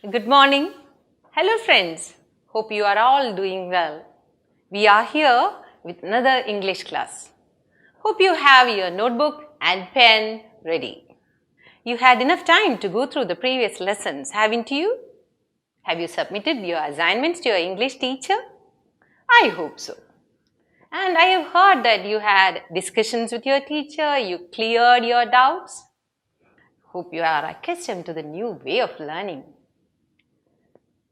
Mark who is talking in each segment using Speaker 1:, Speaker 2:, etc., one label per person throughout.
Speaker 1: Good morning. Hello friends. Hope you are all doing well. We are here with another English class. Hope you have your notebook and pen ready. You had enough time to go through the previous lessons, haven't you? Have you submitted your assignments to your English teacher? I hope so. And I have heard that you had discussions with your teacher, you cleared your doubts. Hope you are accustomed to the new way of learning.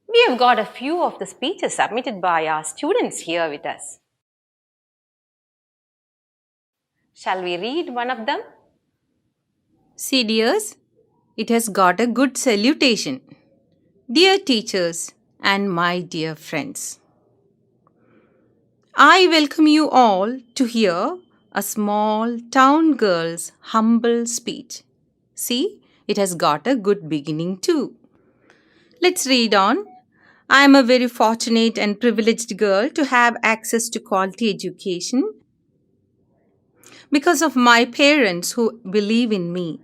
Speaker 1: We have got a few of the speeches submitted by our students here with us. Shall we read one of them?
Speaker 2: See, dears, it has got a good salutation. Dear teachers and my dear friends, I welcome you all to hear a small town girl's humble speech. See, it has got a good beginning too. Let's read on. I am a very fortunate and privileged girl to have access to quality education because of my parents who believe in me.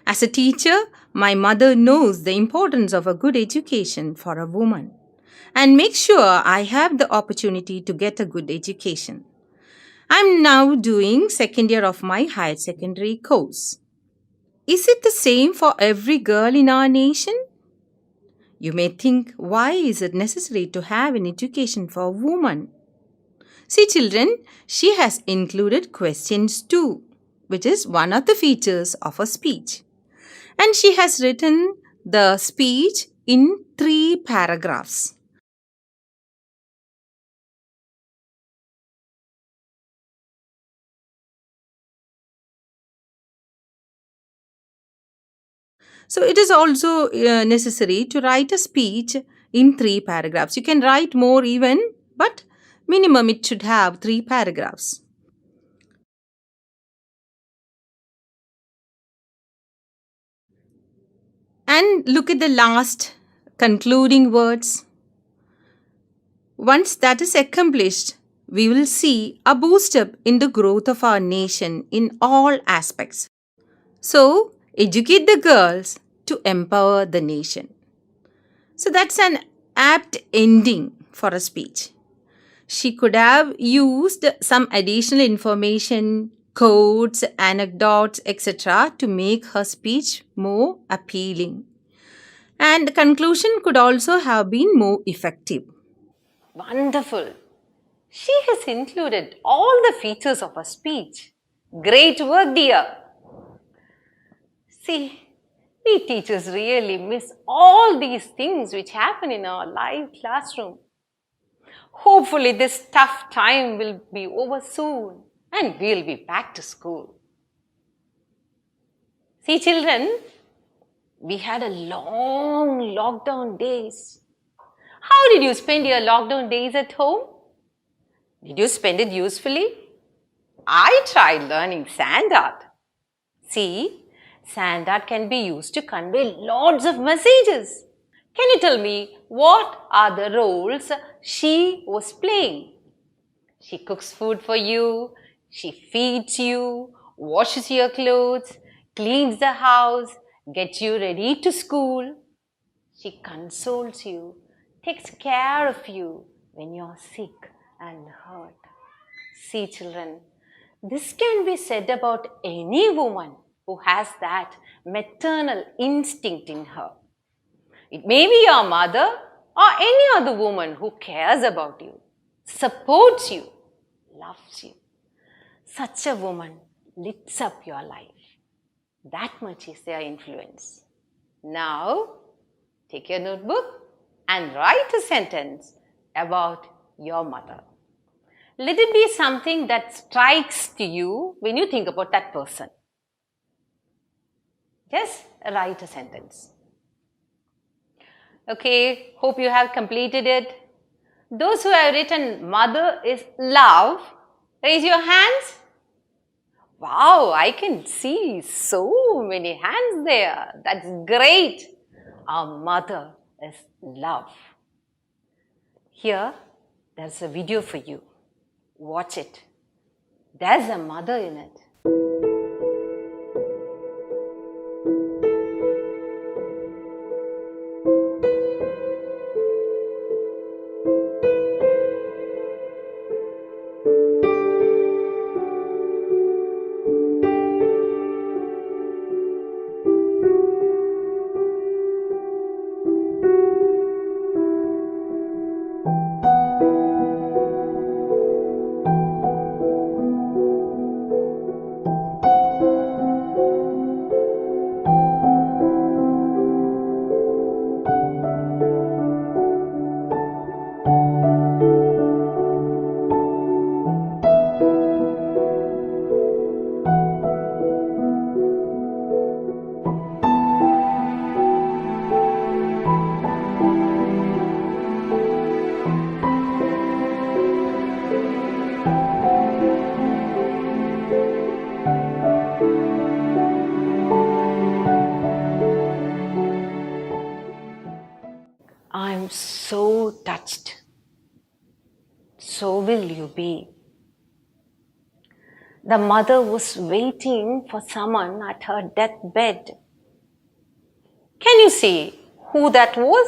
Speaker 2: As a teacher, my mother knows the importance of a good education for a woman and makes sure I have the opportunity to get a good education. I'm now doing second year of my higher secondary course. Is it the same for every girl in our nation? You may think, why is it necessary to have an education for a woman? See, children, she has included questions too, which is one of the features of a speech. And she has written the speech in 3 paragraphs. So it is also necessary to write a speech in 3 paragraphs. You can write more even, but minimum it should have 3 paragraphs. And look at the last concluding words. Once that is accomplished, we will see a boost up in the growth of our nation in all aspects. So, educate the girls to empower the nation. So, that's an apt ending for a speech. She could have used some additional information, quotes, anecdotes, etc. to make her speech more appealing. And the conclusion could also have been more effective.
Speaker 1: Wonderful. She has included all the features of a speech. Great work, dear. See, we teachers really miss all these things which happen in our live classroom. Hopefully this tough time will be over soon and we'll be back to school. See, children, we had a long lockdown days. How did you spend your lockdown days at home? Did you spend it usefully? I tried learning sand art. See, sand art can be used to convey lots of messages. Can you tell me what are the roles she was playing? She cooks food for you, she feeds you, washes your clothes, cleans the house, gets you ready to school. She consoles you, takes care of you when you're sick and hurt. See, children, this can be said about any woman who has that maternal instinct in her. It may be your mother or any other woman who cares about you, supports you, loves you. Such a woman lifts up your life. That much is their influence. Now, take your notebook and write a sentence about your mother. Let it be something that strikes to you when you think about that person. Just write a sentence. Okay, hope you have completed it. Those who have written mother is love, raise your hands. Wow, I can see so many hands there. That's great. Our mother is love. Here, there's a video for you. Watch it. There's a mother in it. I'm so touched. So will you be. The mother was waiting for someone at her deathbed. Can you see who that was?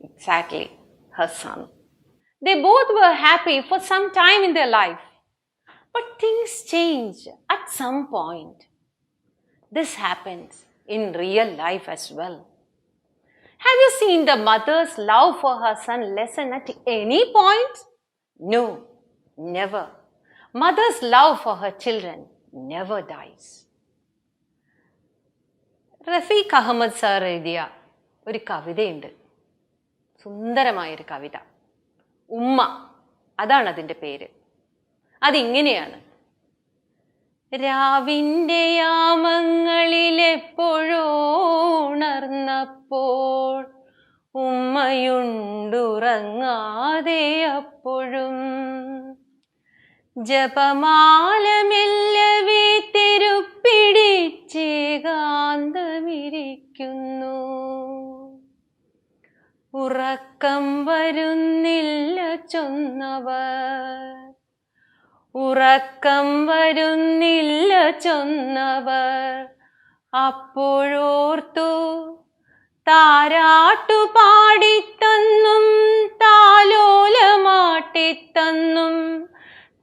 Speaker 1: Exactly, her son. They both were happy for some time in their life. But things change at some point. This happens in real life as well. Have you seen the mother's love for her son lessen at any point? No, never. Mother's love for her children never dies. Rafeeq Ahmed sir എഴുതിയ ഒരു കവിതയുണ്ട്. സുന്ദരമായൊരു കവിത. ഉമ്മ, അതാണ് അതിൻ്റെ പേര്. അതിങ്ങനെയാണ്. രാവിൻ്റെ യാമങ്ങളിലെപ്പോഴോ ഉണർന്നപ്പോൾ ഉമ്മയുണ്ടുറങ്ങാതെ അപ്പോഴും ജപമാല മെല്ലവേ തെരുപ്പിടിച്ചേകാന്തമിരിക്കുന്നു. ഉറക്കം വരുന്നില്ല ചൊന്നവർ, ഉറക്കം വരുന്നില്ല ചൊന്നവർ അപ്പോഴോർത്തു താരാട്ടു പാടിത്തന്നും താലോലമാട്ടിത്തന്നും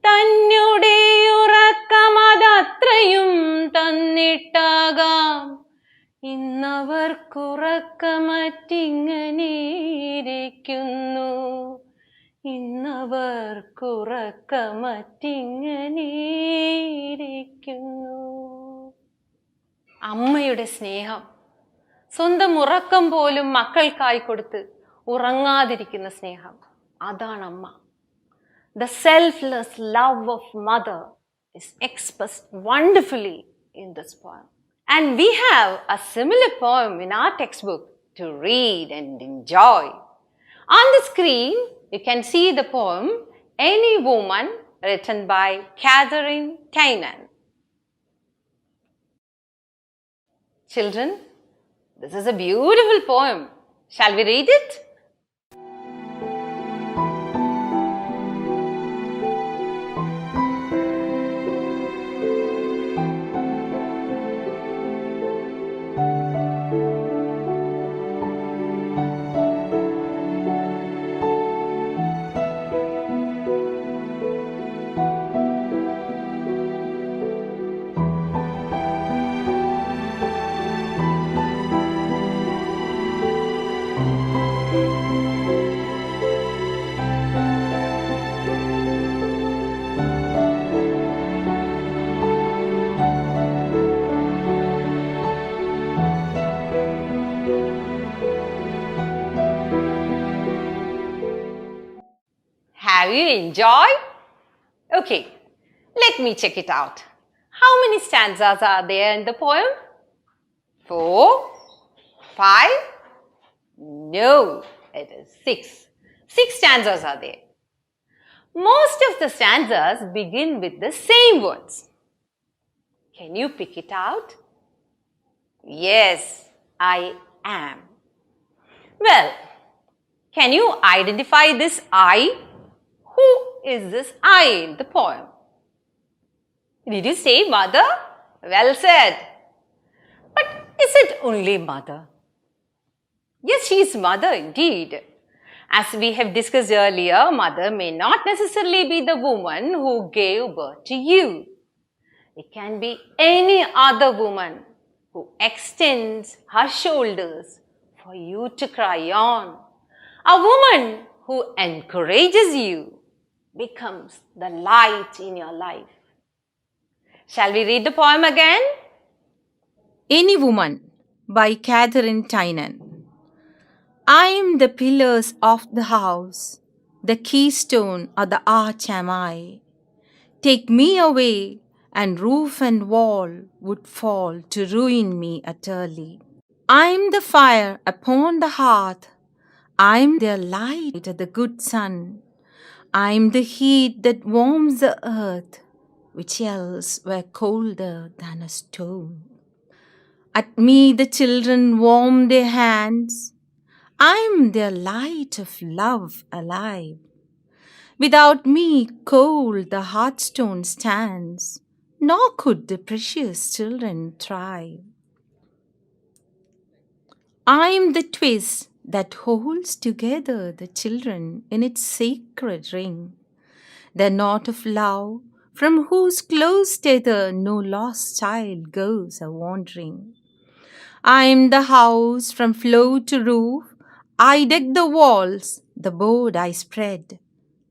Speaker 1: തന്നെ ഉറക്കമതത്രയും തന്നിട്ടാകാം ഇന്നവർക്കുറക്കമറ്റിങ്ങനെ ഇരിക്കുന്നു. ഇന്നവർക്കുറക്കമറ്റിങ്ങനെ ഇരിക്കുന്നു. അമ്മയുടെ സ്നേഹം, സ്വന്തം ഉറക്കം പോലും മക്കൾക്കായി കൊടുത്ത് ഉറങ്ങാതിരിക്കുന്ന സ്നേഹം, അതാണ് അമ്മ. The selfless love of mother is expressed wonderfully in this poem. And we have a similar poem in our textbook to read and enjoy. On the screen, you can see the poem Any Woman, written by Catherine Tynan. Children, this is a beautiful poem. Shall we read it? Have you enjoyed? Okay, let me check it out. How many stanzas are there in the poem? 4, 5? No, it is 6. 6 stanzas are there. Most of the stanzas begin with the same words. Can you pick it out? Yes, I am. Well, can you identify this I? Who is this I in the poem? Did you say mother? Well said. But is it only mother? Yes, she is mother indeed. As we have discussed earlier, mother may not necessarily be the woman who gave birth to you. It can be any other woman who extends her shoulders for you to cry on. A woman who encourages you becomes the light in your life. Shall we read the poem again?
Speaker 2: Any Woman by Catherine Tynan. I am the pillars of the house, the keystone of the arch am I. Take me away, and roof and wall would fall to ruin me utterly. I am the fire upon the hearth, I am the light of the good sun. I am the heat that warms the earth, which else were colder than a stone. At me the children warm their hands, I am their light of love alive. Without me cold the hearthstone stands, nor could the precious children thrive. I am the twist that holds together the children in its sacred ring, the knot of love from whose close tether no lost child goes a wandering. I am the house from floor to roof, I deck the walls, the board I spread.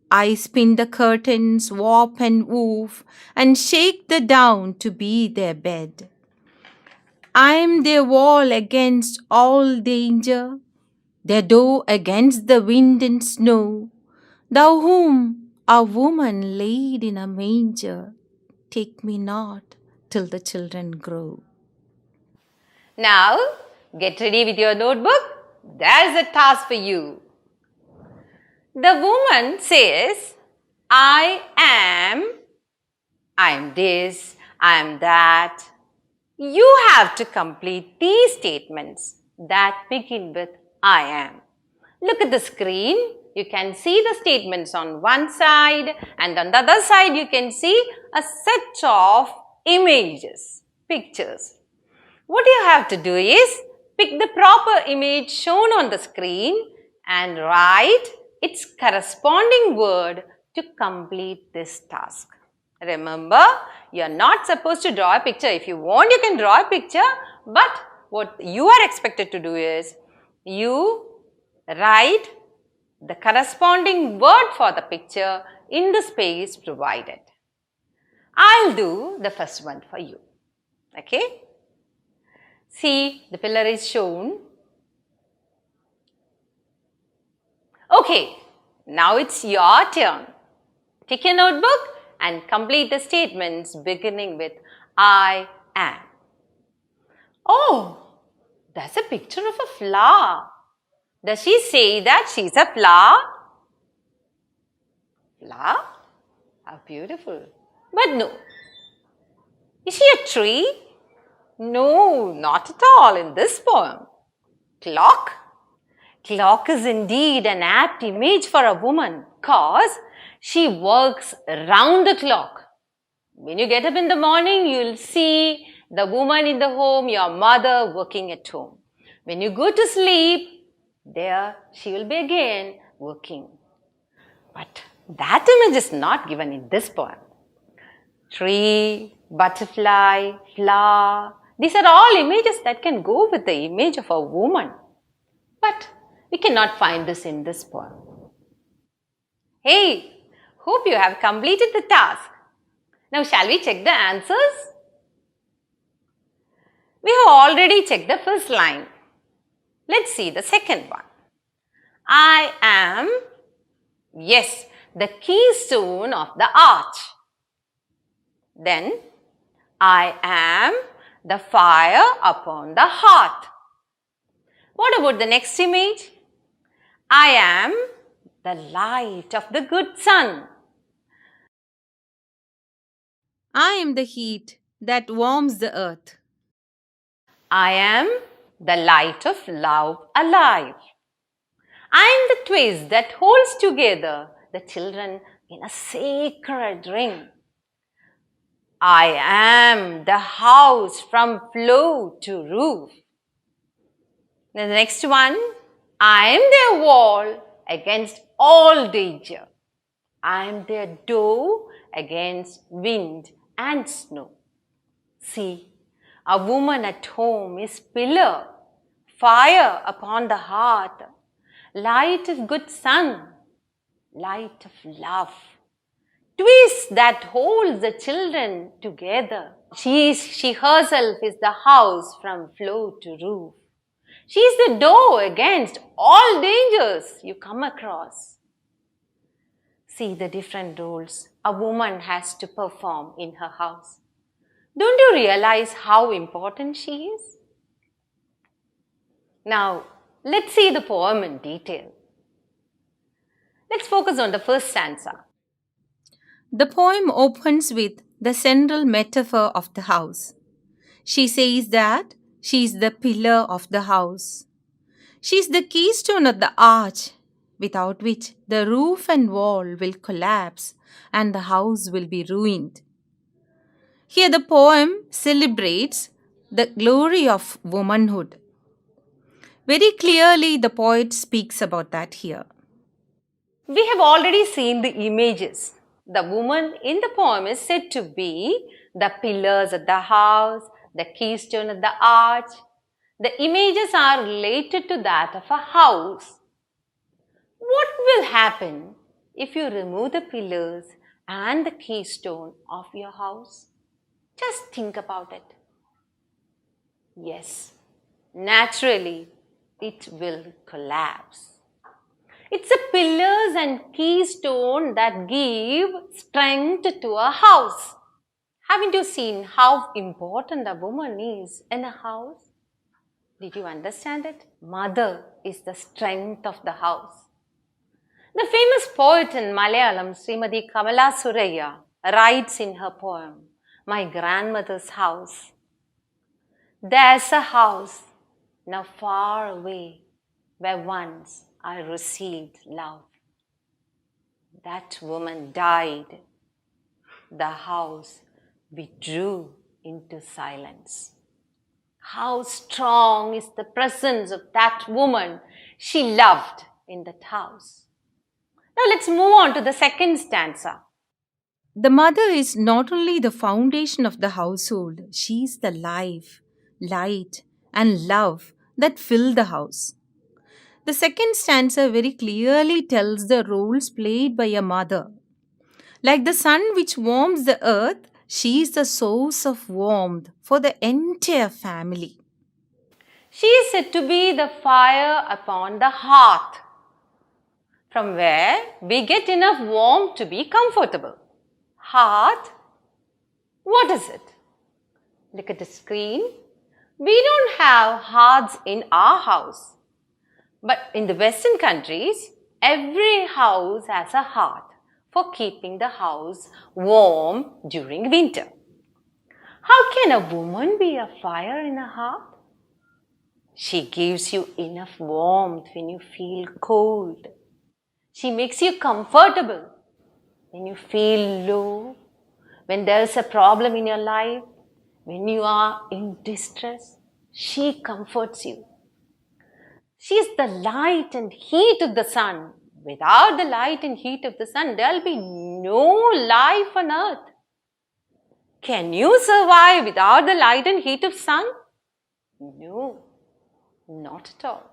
Speaker 2: I spin the curtains, warp and woof, and shake the down to be their bed. I am their wall against all danger, their door against the wind and snow. Thou whom a woman laid in a manger, take me not till the children grow.
Speaker 1: Now, get ready with your notebook. There's a task for you. The woman says, I am this, I am that. You have to complete these statements that begin with I am. Look at the screen. You can see the statements on one side, and on the other side you can see a set of images, pictures. What you have to do is pick the proper image shown on the screen and write its corresponding word to complete this task. Remember, you are not supposed to draw a picture. If you want, you can draw a picture, but what you are expected to do is you write the corresponding word for the picture in the space provided. I'll do the first one for you. Okay? See, the pillar is shown. Okay, now it's your turn. Take your notebook and complete the statements beginning with I am. Oh, that's a picture of a flower. Does she say that she's a flower? Flower? How beautiful. But no. Is she a tree? No, not at all in this poem. Clock? Clock is indeed an apt image for a woman because she works round the clock. When you get up in the morning, you'll see the woman in the home, your mother working at home. When you go to sleep, there she will be again working. But that image is not given in this poem. Tree, butterfly, flower, these are all images that can go with the image of a woman. But we cannot find this in this poem. Hey, hope you have completed the task. Now shall we check the answers? We have already checked the first line. Let's see the second one. I am. Yes, the keystone of the arch. Then, I am the fire upon the hearth. What about the next image? I am the light of the good sun.
Speaker 2: I am the heat that warms the earth.
Speaker 1: I am the light of love alive. I am the twist that holds together the children in a sacred ring. I am the house from floor to roof. The next one, I am their wall against all danger. I am their door against wind and snow. See, a woman at home is pillar, fire upon the hearth, light of good sun, light of love, twist that holds the children together. She herself is the house from floor to roof. She is the door against all dangers you come across. See the different roles a woman has to perform in her house. Don't you realize how important she is? Now, let's see the poem in detail. Let's focus on the first stanza.
Speaker 2: The poem opens with the central metaphor of the house. She says that she is the pillar of the house. She is the keystone of the arch, without which the roof and wall will collapse and the house will be ruined. Here, the poem celebrates the glory of womanhood. Very clearly, the poet speaks about that here.
Speaker 1: We have already seen the images. The woman in the poem is said to be the pillars of the house, the keystone of the arch. The images are related to that of a house. What will happen if you remove the pillars and the keystone of your house? Just think about it. Yes, naturally, it will collapse. It's the pillars and keystone that give strength to a house. Haven't you seen how important a woman is in a house? Did you understand it? Mother is the strength of the house. The famous poet in Malayalam, Srimati Kamala Suraya, writes in her poem, My Grandmother's House. There's a house now far away where once I received love. That woman died. The house withdrew into silence. How strong is the presence of that woman she loved in that house. Now let's move on to the second stanza.
Speaker 2: The mother is not only the foundation of the household, she is the life, light, and love that fill the house. The second stanza very clearly tells the roles played by a mother. Like the sun which warms the earth, she is the source of warmth for the entire family.
Speaker 1: She is said to be the fire upon the hearth, from where we get enough warmth to be comfortable. Hearth? What is it? Look at the screen. We don't have hearths in our house. But in the Western countries, every house has a hearth for keeping the house warm during winter. How can a woman be a fire in a hearth? She gives you enough warmth when you feel cold. She makes you comfortable when you feel low, when there's a problem in your life, when you are in distress. She comforts you. She is the light and heat of the sun. Without the light and heat of the sun, there will be no life on earth. Can you survive without the light and heat of sun? No, not at all.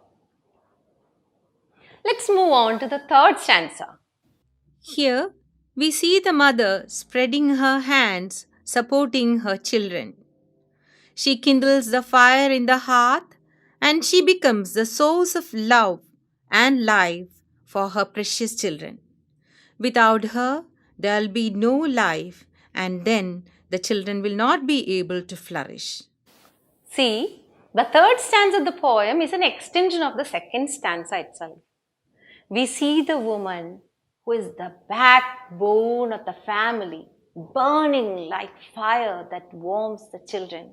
Speaker 1: Let's move on to the third stanza.
Speaker 2: Here, we see the mother spreading her hands, supporting her children. She kindles the fire in the hearth and she becomes the source of love and life for her precious children. Without her, there'll be no life, and then the children will not be able to flourish.
Speaker 1: See, the third stanza of the poem is an extension of the second stanza itself. We see the woman who is the backbone of the family, burning like fire that warms the children.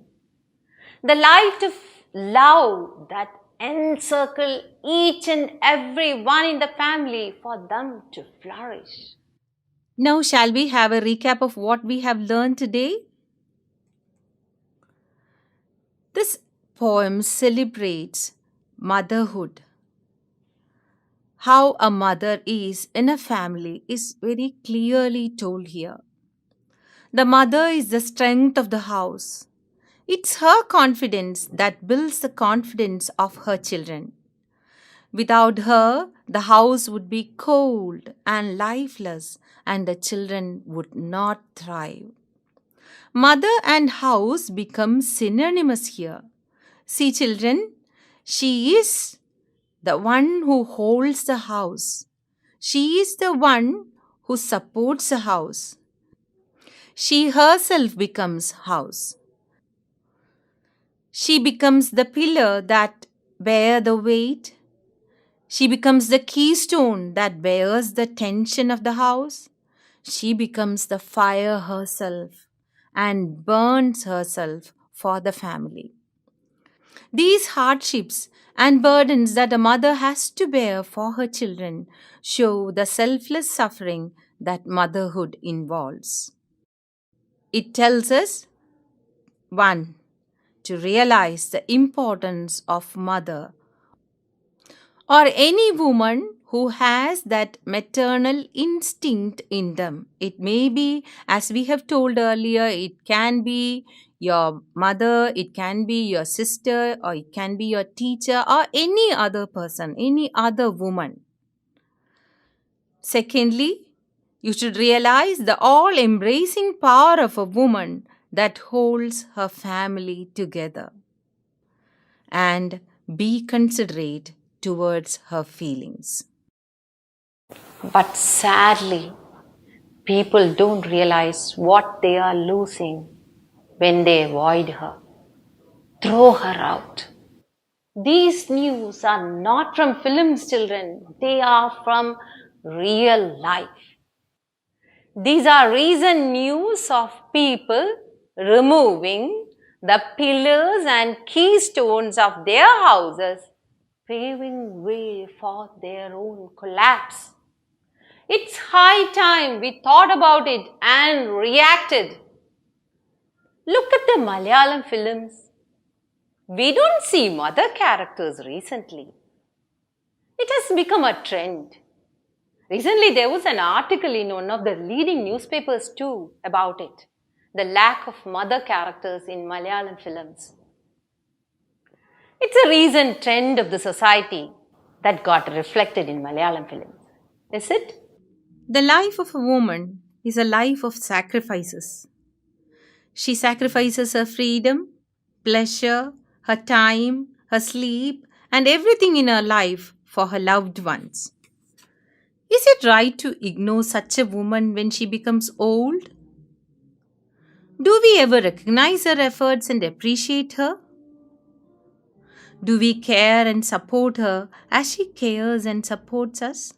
Speaker 1: The light of love that encircle each and every one in the family for them to flourish.
Speaker 2: Now, shall we have a recap of what we have learned today? This poem celebrates motherhood. How a mother is in a family is very clearly told here. The mother is the strength of the house. It's her confidence that builds the confidence of her children. Without her, the house would be cold and lifeless, and the children would not thrive. Mother and house become synonymous here. See, children, she is the one who holds the house. She is the one who supports the house. She herself becomes house. She becomes the pillar that bear the weight. She becomes the keystone that bears the tension of the house. She becomes the fire herself and burns herself for the family. These hardships and burdens that a mother has to bear for her children show the selfless suffering that motherhood involves. It tells us 1. To realize the importance of mother or any woman who has that maternal instinct in them. It may be, as we have told earlier, it can be your mother, it can be your sister, or it can be your teacher, or any other person, any other woman. Secondly, you should realize the all embracing power of a woman that holds her family together. And be considerate towards her feelings.
Speaker 1: But sadly, people don't realize what they are losing when they avoid her, throw her out. These news are not from films, children. They are from real life. These are recent news of people removing the pillars and keystones of their houses, paving way for their own collapse. It's high time we thought about it and reacted. Look at the Malayalam films. We don't see mother characters recently. It has become a trend. Recently, there was an article in one of the leading newspapers too about it. The lack of mother characters in Malayalam films. It's a recent trend of the society that got reflected in Malayalam films. Is it?
Speaker 2: The life of a woman is a life of sacrifices. She sacrifices her freedom, pleasure, her time, her sleep, and everything in her life for her loved ones. Is it right to ignore such a woman when she becomes old? Do we ever recognize her efforts and appreciate her? Do we care and support her as she cares and supports us?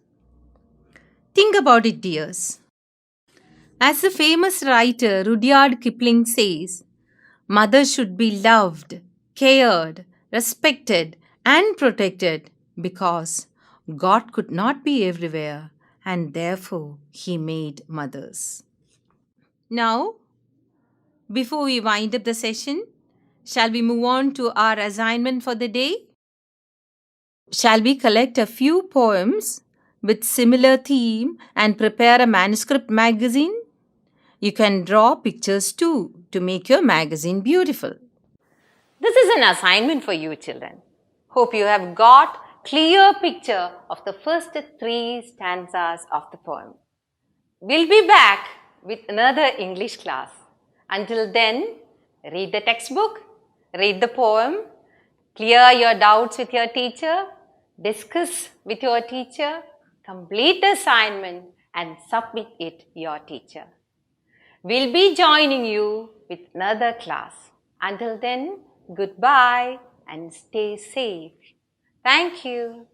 Speaker 2: Think about it, dears. As the famous writer Rudyard Kipling says, mothers should be loved, cared, respected, and protected because God could not be everywhere and therefore He made mothers. Now, before we wind up the session, shall we move on to our assignment for the day? Shall we collect a few poems with similar theme and prepare a manuscript magazine? You can draw pictures too to make your magazine beautiful.
Speaker 1: This is an assignment for you, children. Hope you have got clear picture of the first 3 stanzas of the poem. We'll be back with another English class. Until then, read the textbook, read the poem, clear your doubts with your teacher, discuss with your teacher, complete the assignment, and submit it to your teacher. We'll be joining you with another class. Until then, goodbye and stay safe. Thank you.